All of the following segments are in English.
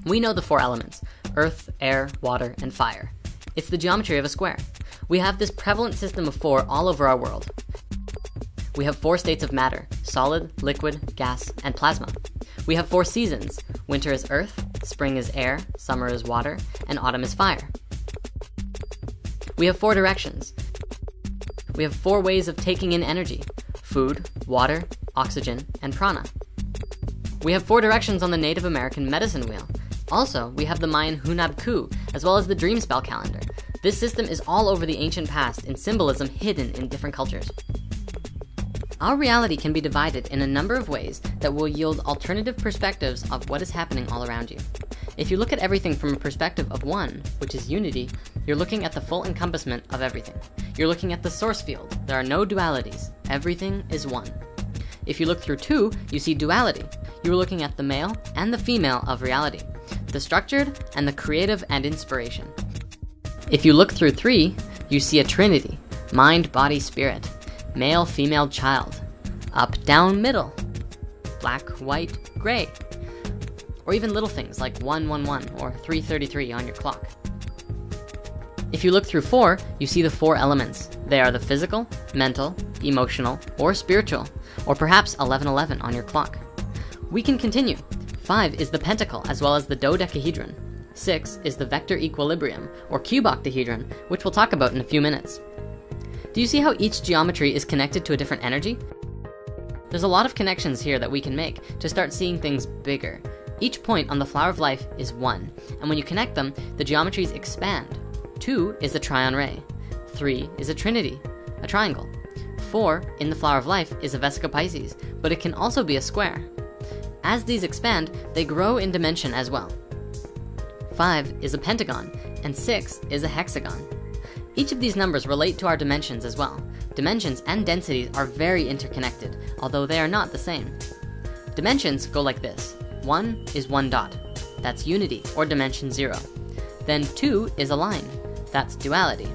We know the four elements: earth, air, water, and fire. It's the geometry of a square. We have this prevalent system of four all over our world. We have four states of matter: solid, liquid, gas, and plasma. We have four seasons: winter is earth, spring is air, summer is water, and autumn is fire. We have four directions. We have four ways of taking in energy: food, water, oxygen, and prana. We have four directions on the Native American medicine wheel. Also, we have the Mayan Hunab Ku, as well as the dream spell calendar. This system is all over the ancient past in symbolism hidden in different cultures. Our reality can be divided in a number of ways that will yield alternative perspectives of what is happening all around you. If you look at everything from a perspective of one, which is unity, you're looking at the full encompassment of everything. You're looking at the source field. There are no dualities. Everything is one. If you look through two, you see duality. You're looking at the male and the female of reality, the structured and the creative and inspiration. If you look through three, you see a trinity: mind, body, spirit, male, female, child, up, down, middle, black, white, gray, or even little things like 111 or 333 on your clock. If you look through four, you see the four elements. They are the physical, mental, emotional, or spiritual, or perhaps 1111 on your clock. We can continue. 5 is the pentacle, as well as the dodecahedron. 6 is the vector equilibrium, or cuboctahedron, which we'll talk about in a few minutes. Do you see how each geometry is connected to a different energy? There's a lot of connections here that we can make to start seeing things bigger. Each point on the flower of life is one, and when you connect them, the geometries expand. 2 is a trion ray. 3 is a trinity, a triangle. 4 in the flower of life is a Vesica Pisces, but it can also be a square. As these expand, they grow in dimension as well. 5 is a pentagon, and 6 is a hexagon. Each of these numbers relate to our dimensions as well. Dimensions and densities are very interconnected, although they are not the same. Dimensions go like this. 1 is 1 dot. That's unity, or dimension 0. Then 2 is a line. That's duality.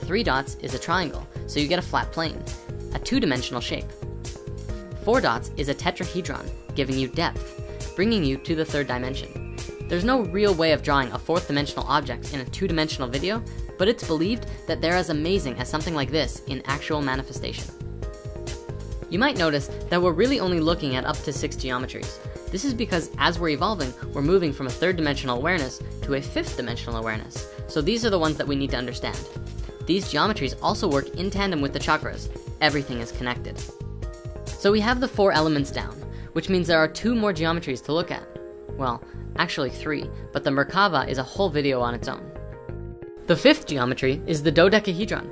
3 dots is a triangle, so you get a flat plane, a two-dimensional shape. 4 dots is a tetrahedron, giving you depth, bringing you to the third dimension. There's no real way of drawing a fourth dimensional object in a two-dimensional video, but it's believed that they're as amazing as something like this in actual manifestation. You might notice that we're really only looking at up to 6 geometries. This is because as we're evolving, we're moving from a third dimensional awareness to a fifth dimensional awareness. So these are the ones that we need to understand. These geometries also work in tandem with the chakras. Everything is connected. So we have the 4 elements down, which means there are 2 more geometries to look at. Well, actually 3, but the Merkaba is a whole video on its own. The 5th geometry is the dodecahedron,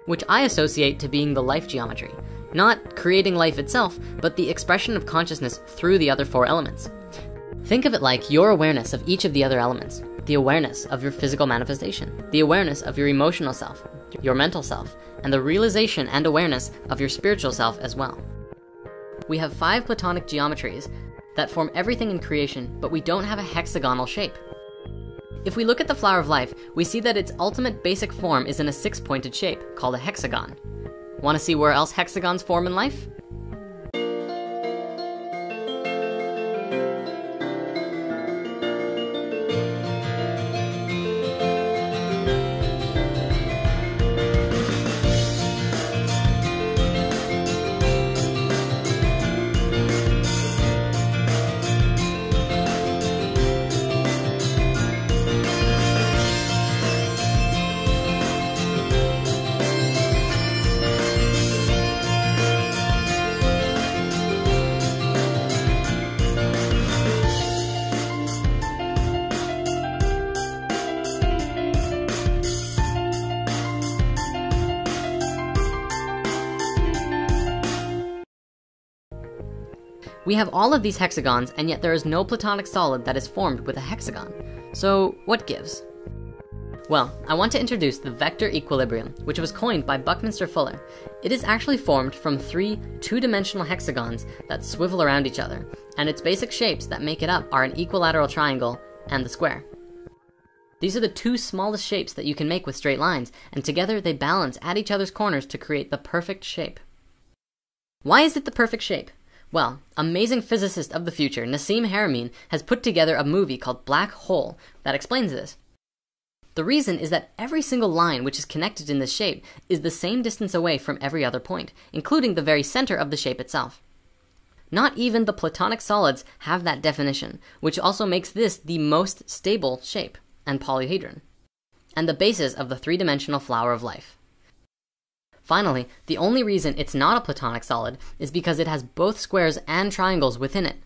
which I associate to being the life geometry. Not creating life itself, but the expression of consciousness through the other 4 elements. Think of it like your awareness of each of the other elements, the awareness of your physical manifestation, the awareness of your emotional self, your mental self, and the realization and awareness of your spiritual self as well. We have 5 platonic geometries that form everything in creation, but we don't have a hexagonal shape. If we look at the flower of life, we see that its ultimate basic form is in a 6-pointed shape, called a hexagon. Want to see where else hexagons form in life? We have all of these hexagons, and yet there is no platonic solid that is formed with a hexagon. So what gives? Well, I want to introduce the vector equilibrium, which was coined by Buckminster Fuller. It is actually formed from 3 two-dimensional hexagons that swivel around each other, and its basic shapes that make it up are an equilateral triangle and the square. These are the 2 smallest shapes that you can make with straight lines, and together they balance at each other's corners to create the perfect shape. Why is it the perfect shape? Well, amazing physicist of the future, Nassim Haramein, has put together a movie called Black Hole that explains this. The reason is that every single line which is connected in this shape is the same distance away from every other point, including the very center of the shape itself. Not even the Platonic solids have that definition, which also makes this the most stable shape and polyhedron, and the basis of the three-dimensional flower of life. Finally, the only reason it's not a Platonic solid is because it has both squares and triangles within it.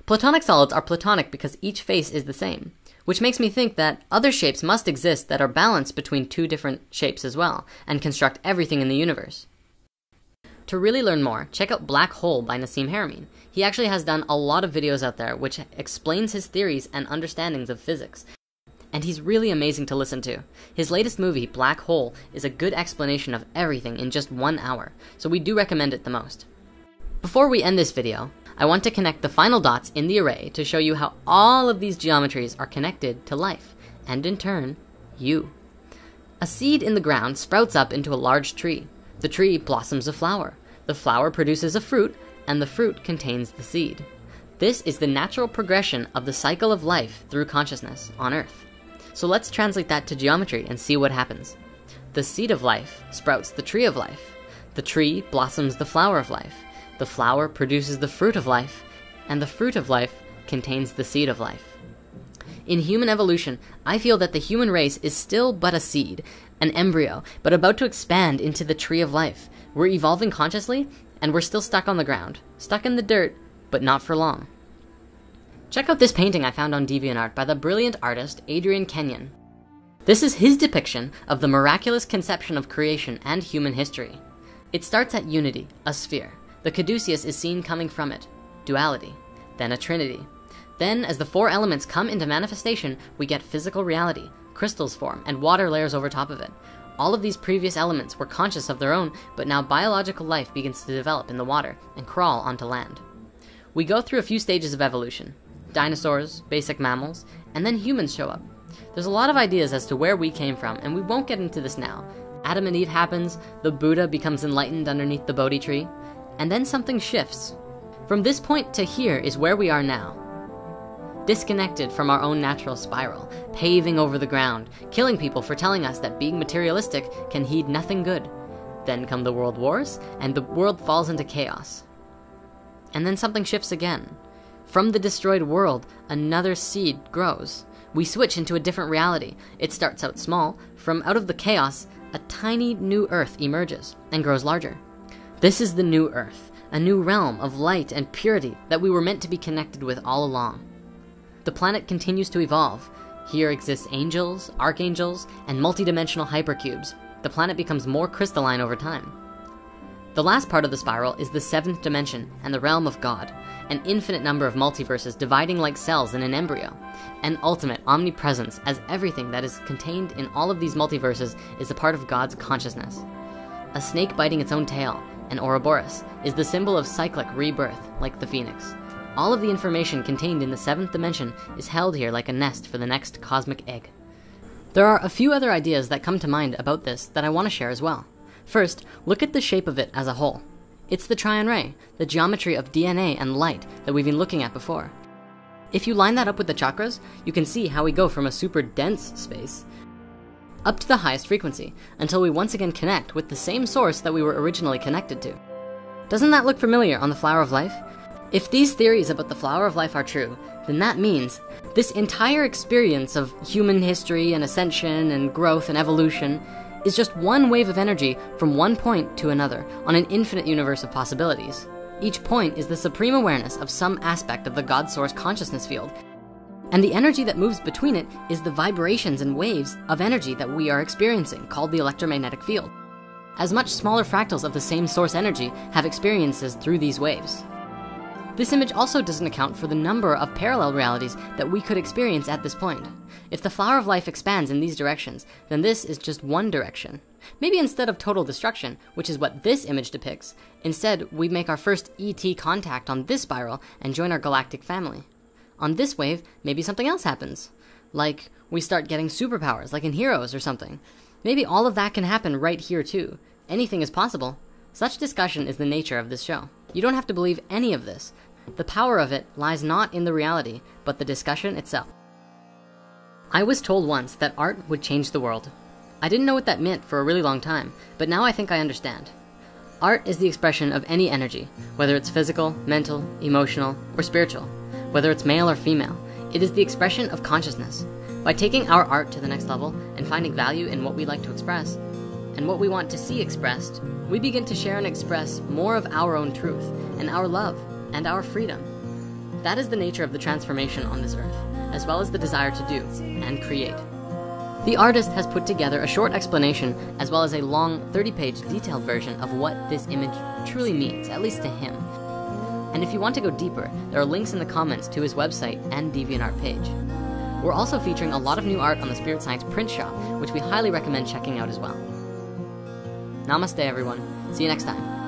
Platonic solids are Platonic because each face is the same, which makes me think that other shapes must exist that are balanced between two different shapes as well, and construct everything in the universe. To really learn more, check out Black Hole by Nassim Haramein. He actually has done a lot of videos out there which explains his theories and understandings of physics, and he's really amazing to listen to. His latest movie, Black Hole, is a good explanation of everything in just 1 hour, so we do recommend it the most. Before we end this video, I want to connect the final dots in the array to show you how all of these geometries are connected to life, and in turn, you. A seed in the ground sprouts up into a large tree. The tree blossoms a flower. The flower produces a fruit, and the fruit contains the seed. This is the natural progression of the cycle of life through consciousness on Earth. So let's translate that to geometry and see what happens. The seed of life sprouts the tree of life. The tree blossoms the flower of life. The flower produces the fruit of life, and the fruit of life contains the seed of life. In human evolution, I feel that the human race is still but a seed, an embryo, but about to expand into the tree of life. We're evolving consciously, and we're still stuck on the ground, stuck in the dirt, but not for long. Check out this painting I found on DeviantArt by the brilliant artist Adrian Kenyon. This is his depiction of the miraculous conception of creation and human history. It starts at unity, a sphere. The caduceus is seen coming from it, duality, then a trinity. Then, as the four elements come into manifestation, we get physical reality, crystals form, and water layers over top of it. All of these previous elements were conscious of their own, but now biological life begins to develop in the water and crawl onto land. We go through a few stages of evolution. Dinosaurs, basic mammals, and then humans show up. There's a lot of ideas as to where we came from, and we won't get into this now. Adam and Eve happens, the Buddha becomes enlightened underneath the Bodhi tree, and then something shifts. From this point to here is where we are now. Disconnected from our own natural spiral, paving over the ground, killing people for telling us that being materialistic can heed nothing good. Then come the world wars, and the world falls into chaos. And then something shifts again. From the destroyed world, another seed grows. We switch into a different reality. It starts out small. From out of the chaos, a tiny new Earth emerges and grows larger. This is the new Earth, a new realm of light and purity that we were meant to be connected with all along. The planet continues to evolve. Here exist angels, archangels, and multidimensional hypercubes. The planet becomes more crystalline over time. The last part of the spiral is the 7th dimension and the realm of God, an infinite number of multiverses dividing like cells in an embryo, an ultimate omnipresence, as everything that is contained in all of these multiverses is a part of God's consciousness. A snake biting its own tail, an Ouroboros, is the symbol of cyclic rebirth, like the phoenix. All of the information contained in the 7th dimension is held here like a nest for the next cosmic egg. There are a few other ideas that come to mind about this that I want to share as well. First, look at the shape of it as a whole. It's the Triune Ray, the geometry of DNA and light that we've been looking at before. If you line that up with the chakras, you can see how we go from a super dense space up to the highest frequency, until we once again connect with the same source that we were originally connected to. Doesn't that look familiar on the Flower of Life? If these theories about the Flower of Life are true, then that means this entire experience of human history and ascension and growth and evolution is just one wave of energy from one point to another on an infinite universe of possibilities. Each point is the supreme awareness of some aspect of the God Source consciousness field, and the energy that moves between it is the vibrations and waves of energy that we are experiencing, called the electromagnetic field. As much smaller fractals of the same source energy have experiences through these waves. This image also doesn't account for the number of parallel realities that we could experience at this point. If the Flower of Life expands in these directions, then this is just one direction. Maybe instead of total destruction, which is what this image depicts, instead we make our first ET contact on this spiral and join our galactic family. On this wave, maybe something else happens. Like, we start getting superpowers, like in Heroes or something. Maybe all of that can happen right here too. Anything is possible. Such discussion is the nature of this show. You don't have to believe any of this. The power of it lies not in the reality, but the discussion itself. I was told once that art would change the world. I didn't know what that meant for a really long time, but now I think I understand. Art is the expression of any energy, whether it's physical, mental, emotional, or spiritual. Whether it's male or female, it is the expression of consciousness. By taking our art to the next level and finding value in what we like to express, and what we want to see expressed, we begin to share and express more of our own truth, and our love, and our freedom. That is the nature of the transformation on this earth, as well as the desire to do and create. The artist has put together a short explanation as well as a long 30-page detailed version of what this image truly means, at least to him. And if you want to go deeper, there are links in the comments to his website and DeviantArt page. We're also featuring a lot of new art on the Spirit Science print shop, which we highly recommend checking out as well. Namaste everyone. See you next time.